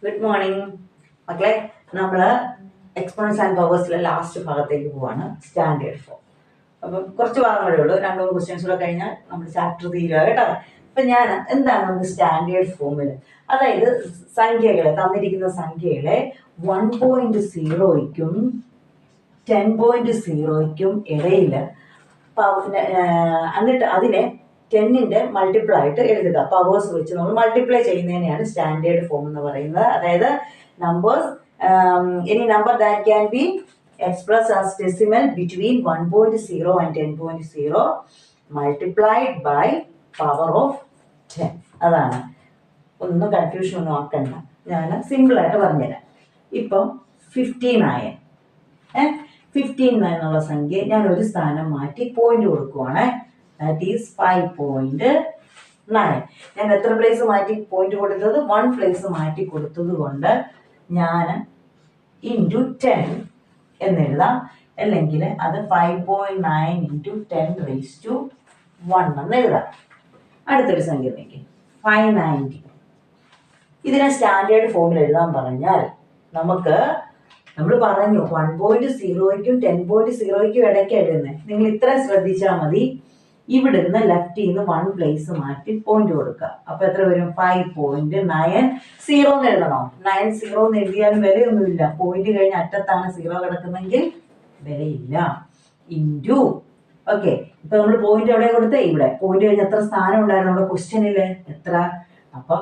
Good morning മക്കളെ. നമ്മൾ exponents and പവേഴ്സിലെ last ഭാഗത്തേക്ക് പോവാണ്, സ്റ്റാൻഡേർഡ് ഫോം. അപ്പം കുറച്ച് ഭാഗങ്ങളേ ഉള്ളൂ, 2-3 ക്വസ്റ്റ്യൻസ് കൂടെ കഴിഞ്ഞാൽ നമ്മുടെ ചാപ്റ്റർ തീരുക കേട്ടോ. അപ്പം ഞാൻ എന്താണ് നമുക്ക് സ്റ്റാൻഡേർഡ് ഫോമിൽ, അതായത് സംഖ്യകളെ, തന്നിരിക്കുന്ന സംഖ്യകളെ 1.0യ്ക്കും 10.0യ്ക്കും ഇടയിൽ എന്നിട്ട് അതിനെ 10ന്റെ മൾട്ടിപ്പിൾ ആയിട്ട് എഴുതുക. പവേഴ്സ് വെച്ച് നമ്മൾ മൾട്ടിപ്ലൈ ചെയ്യുന്നതിനെയാണ് സ്റ്റാൻഡേർഡ് ഫോം എന്ന് പറയുന്നത്. അതായത് numbers, any number that can be express as decimal between 1.0 and 10.0 multiplied by power of 10. അതാണ്, ഒന്നും കൺഫ്യൂഷൻ ഒന്നും ആക്കണ്ട, ഞാൻ സിമ്പിളായിട്ട് പറഞ്ഞുതരാം. ഇപ്പം 15 എന്നുള്ള സംഖ്യ ഞാൻ ഒരു സ്ഥാനം മാറ്റി പോയിന്റ് കൊടുക്കുവാണ്. That is 5.9. ഞാൻ എത്ര പ്ലേസ് മാറ്റി പോയിന്റ് കൊടുത്തത്? 1 പ്ലേസ് മാറ്റി കൊടുത്തത് കൊണ്ട് ഞാൻ ഇൻറ്റു 10 എന്നെഴുതാം, അല്ലെങ്കിൽ അത് 5.9 ഇൻറ്റു 10⁻1 എന്ന് എഴുതാം. അടുത്തൊരു സംഖ്യ നോക്കി, 590. ഇതിനെ സ്റ്റാൻഡേർഡ് ഫോമിൽ എഴുതാൻ പറഞ്ഞാൽ നമ്മൾ പറഞ്ഞു 1.0യ്ക്കും 10.0യ്ക്കും ഇടയ്ക്ക് എഴുതുന്നത്. നിങ്ങൾ ഇത്ര ശ്രദ്ധിച്ചാൽ മതി. ഇവിടുന്ന് ലെഫ്റ്റിൽ നിന്ന് 1 പ്ലേസ് മാറ്റി പോയിന്റ് കൊടുക്കുക. അപ്പൊ എത്ര വരും? 5.90 എന്ന് എഴുതണോ? 90 എന്ന് എഴുതിയാലും വിലയൊന്നുമില്ല. പോയിന്റ് കഴിഞ്ഞ് അറ്റത്താണ് 0 കിടക്കുന്നെങ്കിൽ വിലയില്ല. ഇൻറ്റു, ഓക്കെ, ഇപ്പൊ നമ്മൾ പോയിന്റ് എവിടെ കൊടുത്തേ? ഇവിടെ. പോയിന്റ് കഴിഞ്ഞ് എത്ര സ്ഥാനം ഉണ്ടായിരുന്നു നമ്മുടെ ക്വസ്റ്റ്യനില്? എത്ര? അപ്പം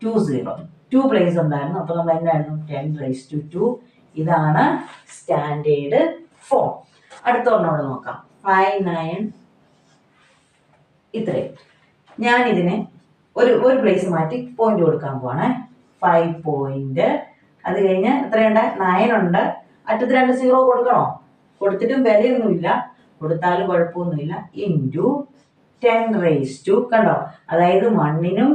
2 പ്ലേസ് ഉണ്ടായിരുന്നു. അപ്പൊ നമ്മൾ എന്തായിരുന്നു? 10⁻². ഇതാണ് സ്റ്റാൻഡേർഡ് ഫോം. അടുത്ത ഒന്നോടെ നോക്കാം. 5.9 ഇത്രയും. ഞാൻ ഇതിനെ ഒരു പ്ലേസ് മാറ്റി പോയിന്റ് കൊടുക്കാൻ പോവാണേ. 5 അത് കഴിഞ്ഞ് എത്രയുണ്ട്? 9 ഉണ്ട്. അറ്റത്ത് 2 0 കൊടുക്കണോ? കൊടുത്തിട്ടും വിലയൊന്നുമില്ല, കൊടുത്താലും കുഴപ്പമൊന്നുമില്ല. ഇൻറ്റു 10⁻². കണ്ടോ? അതായത് 1നും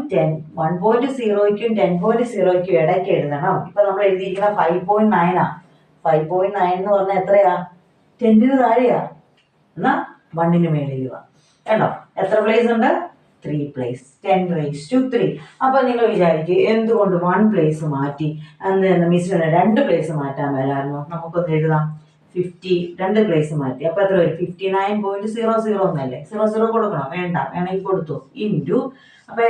1.0യ്ക്കും 10.0യ്ക്കും ഇടയ്ക്ക് എഴുതണം. ഇപ്പൊ നമ്മൾ എഴുതിയിരിക്കുന്ന 5.9 5.9 എന്ന് പറഞ്ഞാൽ എത്രയാ? 10ന് താഴെയാ, എന്നാ 1ന് മേളിലുവാ. കണ്ടോ? എത്ര പ്ലേസ് ഉണ്ട്? 3 പ്ലേസ്. 10⁻3. അപ്പൊ നിങ്ങൾ വിചാരിക്കും എന്തുകൊണ്ട് 1 പ്ലേസ് മാറ്റി? മിസ്സിന് 2 പ്ലേസ് മാറ്റാൻ മേലായിരുന്നു. നമുക്കൊന്ന് എഴുതാം. 2 പ്ലേസ് മാറ്റി. അപ്പൊ എത്ര വരും? 59.00 എന്നല്ലേ? 00 കൊടുക്കണം? വേണ്ട, വേണമെങ്കിൽ കൊടുത്തു. ഇൻറ്റു, അപ്പൊ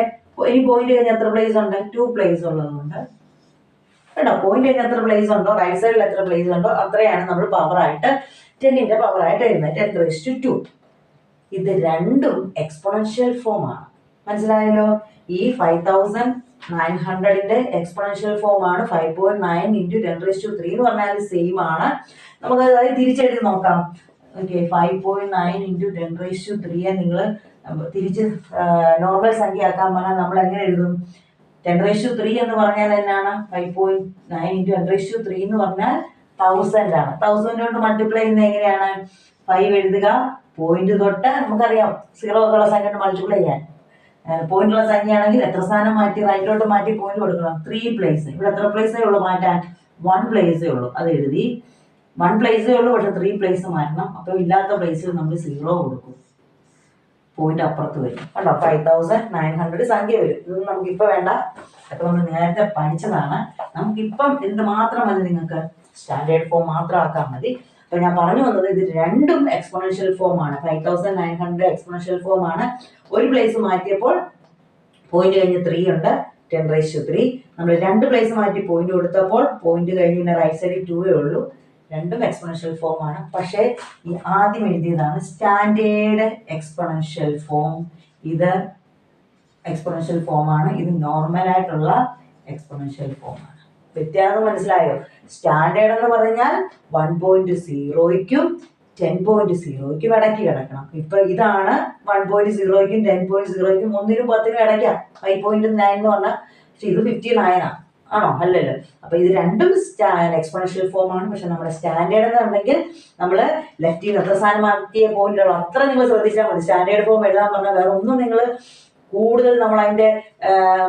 ഇനി പോയിന്റ് കഴിഞ്ഞ് എത്ര പ്ലേസ് ഉണ്ട്? 2 പ്ലേസ് ഉള്ളതുകൊണ്ട് കേട്ടോ. പോയിന്റ് കഴിഞ്ഞ് എത്ര പ്ലേസ് ഉണ്ടോ, റൈറ്റ് സൈഡിൽ എത്ര പ്ലേസ് ഉണ്ടോ അത്രയാണ് നമ്മൾ പവറായിട്ട് 10ന്റെ പവറായിട്ട് എഴുതുന്നത്. 10⁻². ഇത് രണ്ടും എക്സ്പോണൻഷ്യൽ ഫോം ആണ്. മനസ്സിലായല്ലോ? ഈ 5900ന്റെ എക്സ്പോണൻഷ്യൽ ഫോം ആണ് 5.9 ഇൻറ്റു 10⁻³ എന്ന് പറഞ്ഞാൽ സെയിം ആണ്. നമുക്ക് അതായത് തിരിച്ചെഴുതി നോക്കാം. ഓക്കെ, 5.9 ഇൻറ്റു 10⁻³ നിങ്ങൾ തിരിച്ച് നോർമൽ സംഖ്യ ആക്കാൻ പറഞ്ഞാൽ നമ്മൾ എങ്ങനെ എഴുതും? 10⁻³ എന്ന് പറഞ്ഞാൽ എന്നാണ്? 5.9 ഇൻറ്റു 10⁻³ എന്ന് പറഞ്ഞാൽ 1000 ആണ്. 1000 കൊണ്ട് മൾട്ടിപ്ലൈ ചെയ്യുന്നത് എങ്ങനെയാണ്? 5 എഴുതുക, പോയിന്റ് തൊട്ട് നമുക്കറിയാം 0 ഒക്കെ ഉള്ള സംഖ്യ കൊണ്ട് മൾട്ടിപ്ലൈ ചെയ്യാൻ. പോയിന്റ് ഉള്ള സംഖ്യ ആണെങ്കിൽ എത്ര സ്ഥാനം മാറ്റി? റൈറ്റിലോട്ട് മാറ്റി പോയിന്റ് കൊടുക്കണം. 3 പ്ലേസ്. ഇവിടെ എത്ര പ്ലേസേ ഉള്ളൂ മാറ്റാൻ? 1 പ്ലേസേ ഉള്ളൂ. അത് എഴുതി. 1 പ്ലേസേ ഉള്ളൂ, പക്ഷെ 3 പ്ലേസ് മാറ്റണം. അപ്പൊ ഇല്ലാത്ത പ്ലേസിൽ നമ്മൾ 0 കൊടുക്കും, പോയിന്റ് അപ്പുറത്ത് വരും. കണ്ടോ? 5900 സംഖ്യ വരും. ഇത് നമുക്കിപ്പോ വേണ്ട, അപ്പൊ നമ്മൾ നേരത്തെ പഠിച്ചതാണ്. നമുക്കിപ്പം എന്ത് മാത്രം മതി? നിങ്ങൾക്ക് സ്റ്റാൻഡേർഡ് ഫോം മാത്രം ആക്കാൻ മതി. അപ്പൊ ഞാൻ പറഞ്ഞു വന്നത് ഇത് രണ്ടും എക്സ്പോണൻഷ്യൽ ഫോം ആണ്. 5900 എക്സ്പോണൻഷ്യൽ ഫോം ആണ്. ഒരു പ്ലേസ് മാറ്റിയപ്പോൾ പോയിന്റ് കഴിഞ്ഞ് 3 ഉണ്ട്, 10⁻3. നമ്മൾ 2 പ്ലേസ് മാറ്റി പോയിന്റ് കൊടുത്തപ്പോൾ പോയിന്റ് കഴിഞ്ഞ് പിന്നെ റൈറ്റ് സൈഡിൽ 2 ഉള്ളൂ. രണ്ടും എക്സ്പോണൻഷ്യൽ ഫോം ആണ്. പക്ഷേ ഈ ആദ്യം എഴുതിയതാണ് സ്റ്റാൻഡേർഡ് എക്സ്പോണൻഷ്യൽ ഫോം. ഇത് എക്സ്പോണൻഷ്യൽ ഫോം ആണ്. ഇത് നോർമൽ ആയിട്ടുള്ള എക്സ്പോണൻഷ്യൽ ഫോം ആണ്. വ്യത്യാസം മനസ്സിലായോ? സ്റ്റാൻഡേർഡ് എന്ന് പറഞ്ഞാൽ 1.0യ്ക്കും 10.0യ്ക്കും ഇടയ്ക്ക് കിടക്കണം. ഇപ്പൊ ഇതാണ് 1.0യ്ക്കും 10.0യ്ക്കും 1നും 10നും ഇടയ്ക്കാ. 5.9 എന്ന് പറഞ്ഞാൽ, പക്ഷെ ഇത് 59 ആണോ? അല്ലല്ലോ. അപ്പൊ ഇത് രണ്ടും എക്സ്പോണൻഷ്യൽ ഫോം ആണ്. പക്ഷെ നമ്മുടെ സ്റ്റാൻഡേർഡ് എന്നുണ്ടെങ്കിൽ നമ്മൾ ലെഫ്റ്റിൽ നിന്ന് എത്ര സ്ഥാനം മാറ്റിയ പോയിന്റ് ഉള്ളൂ അത്ര നിങ്ങൾ ശ്രദ്ധിച്ചാൽ മതി. സ്റ്റാൻഡേർഡ് ഫോം എഴുതാൻ പറഞ്ഞാൽ വേറെ ഒന്നും നിങ്ങൾ കൂടുതൽ നമ്മൾ അതിന്റെ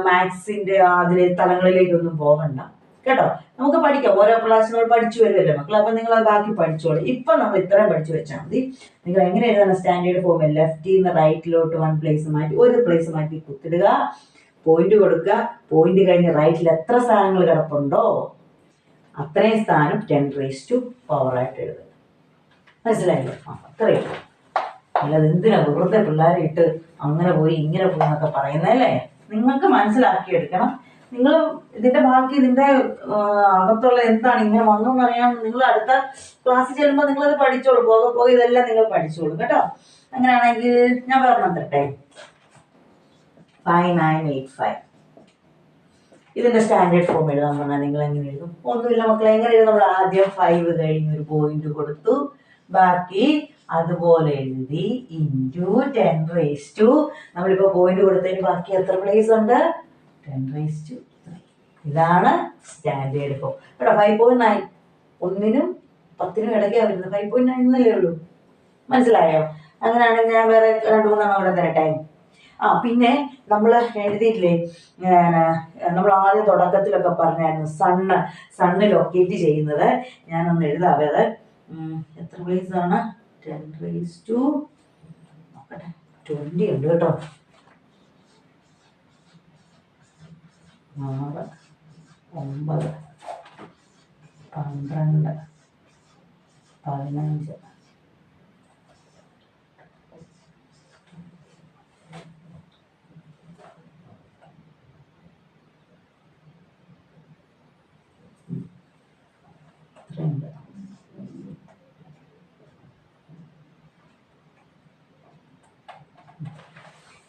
മാത്സിന്റെ അതിലെ തലങ്ങളിലേക്കൊന്നും പോകണ്ട കേട്ടോ. നമുക്ക് പഠിക്കാം, ഓരോ ക്ലാസ് നമ്മൾ പഠിച്ചു വരുമല്ലോ മക്കൾ. അപ്പൊ നിങ്ങൾ അത് ബാക്കി പഠിച്ചോളൂ. ഇപ്പൊ നമ്മൾ ഇത്രയും പഠിച്ചു വെച്ചാൽ മതി. നിങ്ങൾ എങ്ങനെ എഴുതണം സ്റ്റാൻഡേർഡ് ഫോം? ലെഫ്റ്റിൽ നിന്ന് റൈറ്റിലോട്ട് 1 പ്ലേസ് മാറ്റി, ഒരു പ്ലേസ് മാറ്റി കുത്തിടുക. പോയിന്റ് കൊടുക്കുക. പോയിന്റ് കഴിഞ്ഞ് റൈറ്റിൽ എത്ര സ്ഥാനങ്ങൾ കിടപ്പുണ്ടോ അത്രയും സ്ഥാനം 10⁻⁴ ആയിട്ട് എഴുതുക. മനസ്സിലായില്ലേ? അത്രയും. അല്ലാതെ എന്തിനാ വെറുതെ പിള്ളേരെ ഇട്ട് അങ്ങനെ പോയി ഇങ്ങനെ പോയി എന്നൊക്കെ പറയുന്നതല്ലേ? നിങ്ങൾക്ക് മനസ്സിലാക്കിയെടുക്കണം. നിങ്ങൾ ഇതിന്റെ ബാക്കി ഇതിന്റെ അകത്തുള്ള എന്താണ് ഇങ്ങനെ വന്നു എന്നറിയാൻ നിങ്ങൾ അടുത്ത ക്ലാസ്സിൽ ചെല്ലുമ്പോൾ നിങ്ങളത് പഠിച്ചോളൂ. പോകെ പോകെ ഇതെല്ലാം നിങ്ങൾ പഠിച്ചോളൂ കേട്ടോ. അങ്ങനെയാണെങ്കിൽ ഞാൻ പറഞ്ഞു തരട്ടെ. 5985 ഇതിന്റെ സ്റ്റാൻഡേർഡ് ഫോം എഴുതാൻ പറഞ്ഞാൽ നിങ്ങൾ എങ്ങനെ എഴുതും? ഒന്നുമില്ല മക്കളെ, എങ്ങനെ എഴുതും? നമ്മൾ ആദ്യം 5 കഴിഞ്ഞ് ഒരു പോയിന്റ് കൊടുത്തു, ബാക്കി അതുപോലെ എഴുതി ഇൻറ്റു 10⁻². നമ്മളിപ്പോ പോയിന്റ് കൊടുത്തതിന് ബാക്കി എത്ര പ്ലേസ് ഉണ്ട്? 10⁻3. ഇതാണ് സ്റ്റാൻഡേർഡ് ഫോം കേട്ടോ. 5.9 1നും 10നും ഇടയ്ക്കാ വരുന്നത്. 5.9 എന്നല്ലേ ഉള്ളൂ. മനസ്സിലായോ? അങ്ങനെയാണെങ്കിൽ ഞാൻ വേറെ 2-3 അവിടെ തരട്ടെ. പിന്നെ നമ്മൾ എഴുതിയില്ലേ, നമ്മൾ ആദ്യം തുടക്കത്തിലൊക്കെ പറഞ്ഞായിരുന്നു സണ്ണ് ലൊക്കേറ്റ് ചെയ്യുന്നത്. ഞാനൊന്ന് എഴുതാവേ. അത് എത്ര പ്ലേസ് ആണ്? 10⁻20 ഉണ്ട് കേട്ടോ. 6, 9, 12, 15.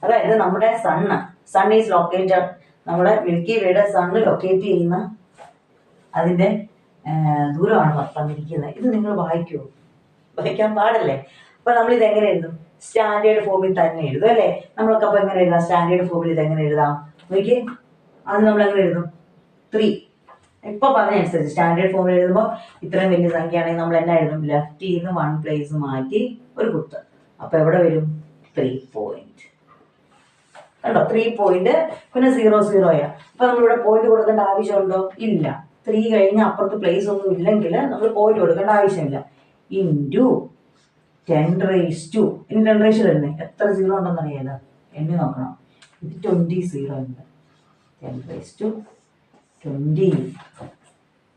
അതായത് നമ്മുടെ സൺ ഈസ് ലൊക്കേറ്റഡ്, നമ്മുടെ മിൽക്കി വേയുടെ സണ്ണ് ലൊക്കേറ്റ് ചെയ്യുന്ന അതിന്റെ ദൂരമാണ് തന്നിരിക്കുന്നത്. ഇത് നിങ്ങൾ വായിക്കുമോ? വായിക്കാൻ പാടല്ലേ? അപ്പൊ നമ്മൾ ഇത് എങ്ങനെ എഴുതും? സ്റ്റാൻഡേർഡ് ഫോമിൽ തന്നെ എഴുതും അല്ലേ? നമ്മളൊക്കെ അപ്പൊ എങ്ങനെ എഴുതാം? സ്റ്റാൻഡേർഡ് ഫോമിൽ ഇത് എങ്ങനെ എഴുതാം? നോക്കിയേ, അത് നമ്മൾ എങ്ങനെ എഴുതും? 3. ഇപ്പൊ പറഞ്ഞനുസരിച്ച് സ്റ്റാൻഡേർഡ് ഫോമിൽ എഴുതുമ്പോൾ ഇത്രയും വലിയ സംഖ്യ ആണെങ്കിൽ നമ്മൾ എന്നാ എഴുതും? ലെഫ്റ്റിൽ നിന്ന് 1 പ്ലേസ് മാറ്റി ഒരു കുത്ത്. അപ്പൊ എവിടെ വരും? 3 പോയിന്റ്. കണ്ടോ? 3 പോയിന്റ്. പിന്നെ 0 അപ്പൊ നമ്മളിവിടെ പോയിന്റ് കൊടുക്കേണ്ട ആവശ്യമുണ്ടോ? ഇല്ല. 3 കഴിഞ്ഞ് അപ്പുറത്ത് പ്ലേസ് ഒന്നും ഇല്ലെങ്കിൽ നമ്മൾ പോയിന്റ് കൊടുക്കേണ്ട ആവശ്യമില്ല. ഇൻറ്റു 10⁻². ഇനി 10⁻² വരുന്നേ എത്ര 0 ഉണ്ടെന്ന് അറിയാലോ? എണ്ണി നോക്കണം. ഇത് 20 0 ഉണ്ട്. 10⁻20.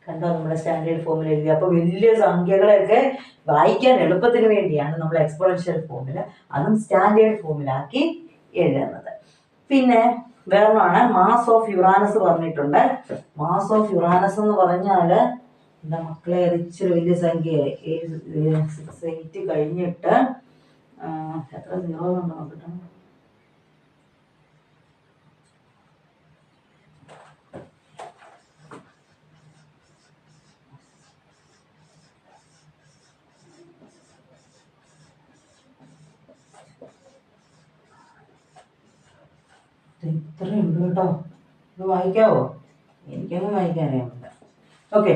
കണ്ടോ? നമ്മുടെ സ്റ്റാൻഡേർഡ് ഫോമിൽ എഴുതി. അപ്പൊ വലിയ സംഖ്യകളെയൊക്കെ വായിക്കാൻ എളുപ്പത്തിന് വേണ്ടിയാണ് നമ്മൾ എക്സ്പോണൻഷ്യൽ ഫോമിൽ അതും സ്റ്റാൻഡേർഡ് ഫോമിലാക്കി എഴുതുന്നത്. പിന്നെ വേറൊന്നാണ് മാസ് ഓഫ് യുറാനസ് പറഞ്ഞിട്ടുണ്ട്. മാസ് ഓഫ് യുറാനസ് എന്ന് പറഞ്ഞാല് എന്താ മക്കളെ, ഇച്ചിരി വലിയ സംഖ്യയായി. 6 8 കഴിഞ്ഞിട്ട് എത്ര 0 ഉണ്ടോ നോക്കട്ടെ. ഇത്രയുണ്ട് കേട്ടോ. ഇത് വായിക്കാവോ? എനിക്കൊന്നും വായിക്കാൻ അറിയാമില്ല. ഓക്കെ,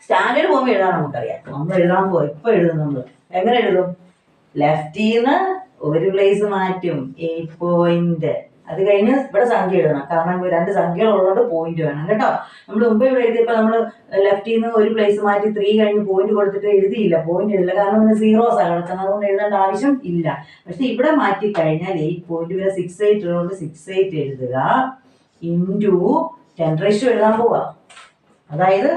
സ്റ്റാൻഡേർഡ് ഫോം എഴുതാൻ നമുക്കറിയാം. നമ്മൾ എഴുതാൻ പോവാം. ഇപ്പൊ എഴുതും. നമ്മൾ എങ്ങനെ എഴുതും? ലെഫ്റ്റിന്ന് ഒരു പ്ലേസ് മാറ്റും, 8 പോയിന്റ്. അത് കഴിഞ്ഞ് ഇവിടെ സംഖ്യ എഴുതണം. കാരണം 2 സംഖ്യകൾ ഉള്ളതുകൊണ്ട് പോയിന്റ് വേണം കേട്ടോ. നമ്മൾ മുമ്പ് ഇവിടെ എഴുതിയപ്പോ നമ്മൾ ലെഫ്റ്റിൽ നിന്ന് ഒരു പ്ലേസ് മാറ്റി 3 കഴിഞ്ഞ് പോയിന്റ് കൊടുത്തിട്ട് എഴുതിയില്ല. പോയിന്റ് എഴുതില്ല, കാരണം പിന്നെ 0 കിടക്കുന്നത്. അതുകൊണ്ട് എഴുതേണ്ട ആവശ്യം ഇല്ല. പക്ഷെ ഇവിടെ മാറ്റി കഴിഞ്ഞാൽ 8 പോയിന്റ് പിന്നെ 6 8 ഉള്ളതുകൊണ്ട് 6 8 എഴുതുക. ഇൻറ്റു 10⁻² എഴുതാൻ പോവാ. അതായത്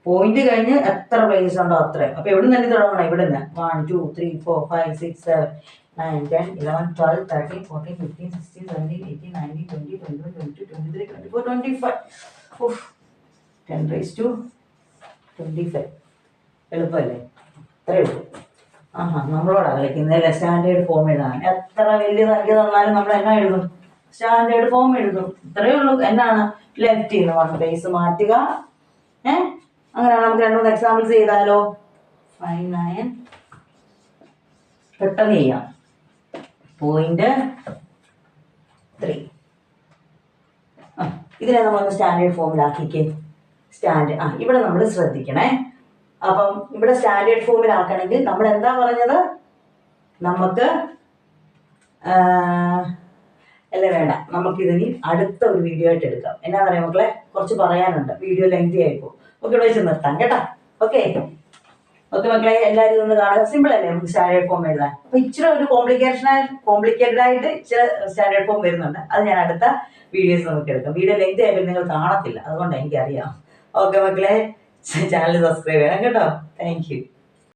പോയിന്റ് കഴിഞ്ഞ് എത്ര പ്ലേസ് ഉണ്ടോ അത്രയും. അപ്പൊ എവിടെ നിന്ന് തുടങ്ങണം? ഇവിടെ നിന്ന് 1 2 3 4 5 6 7 9 10 11 12 13 14 15 16 17 18 19 20 21 22 23 24 25. 10⁻25. എളുപ്പമല്ലേ? ഇത്രയേ ഉള്ളൂ. നമ്മളോടാ കളിക്കുന്നത് സ്റ്റാൻഡേർഡ് ഫോം എഴുതാൻ. എത്ര വലിയ സംഖ്യ തന്നാലും നമ്മൾ എന്നാ എഴുതും? സ്റ്റാൻഡേർഡ് ഫോം എഴുതും. ഇത്രയേ ഉള്ളൂ. എന്നാണ്? ലെഫ്റ്റിൽ നിന്ന് 1 പ്ലേസ് മാറ്റുക. അങ്ങനെ നമുക്ക് 2-3 എക്സാമ്പിൾസ് ചെയ്താലോ? 5 9 പെട്ടെന്ന് ചെയ്യാം. 0.3. ഇതിനെ നമ്മളൊന്ന് സ്റ്റാൻഡേർഡ് ഫോമിലാക്കിക്കേ. ഇവിടെ നമ്മൾ ശ്രദ്ധിക്കണേ. അപ്പം ഇവിടെ സ്റ്റാൻഡേർഡ് ഫോമിലാക്കണമെങ്കിൽ നമ്മൾ എന്താ പറഞ്ഞത്? നമുക്ക് അല്ല വേണ്ട, നമുക്കിതിനി അടുത്ത ഒരു വീഡിയോ ആയിട്ട് എടുക്കാം. എന്നാ പറയാം മക്കളെ? കുറച്ച് പറയാനുണ്ട്. വീഡിയോ ലെങ്തി ആയിപ്പോ. ഓക്കെ, ഇവിടെ വെച്ച് നിർത്താം കേട്ടോ. ഓക്കെ. ഓക്കെ മക്കളെ, എല്ലാവരും ഇതൊന്ന് കാണുക. സിമ്പിൾ അല്ലേ നമുക്ക് സ്റ്റാൻഡേർഡ് ഫോം എഴുതാൻ. അപ്പൊ ഇച്ചിരി ഒരു കോംപ്ലിക്കേറ്റഡ് ആയിട്ട് ഇച്ചിരി സ്റ്റാൻഡേർഡ് ഫോം വരുന്നുണ്ട്. അത് ഞാൻ അടുത്ത വീഡിയോസ് നമുക്ക് എടുക്കാം. വീഡിയോ ലെങ്ത് ആയിട്ട് നിങ്ങൾ കാണത്തില്ല, അതുകൊണ്ട് എനിക്കറിയാം. ഓക്കെ മക്കളെ, ചാനൽ സബ്സ്ക്രൈബ് ചെയ്യണം കേട്ടോ. Thank you.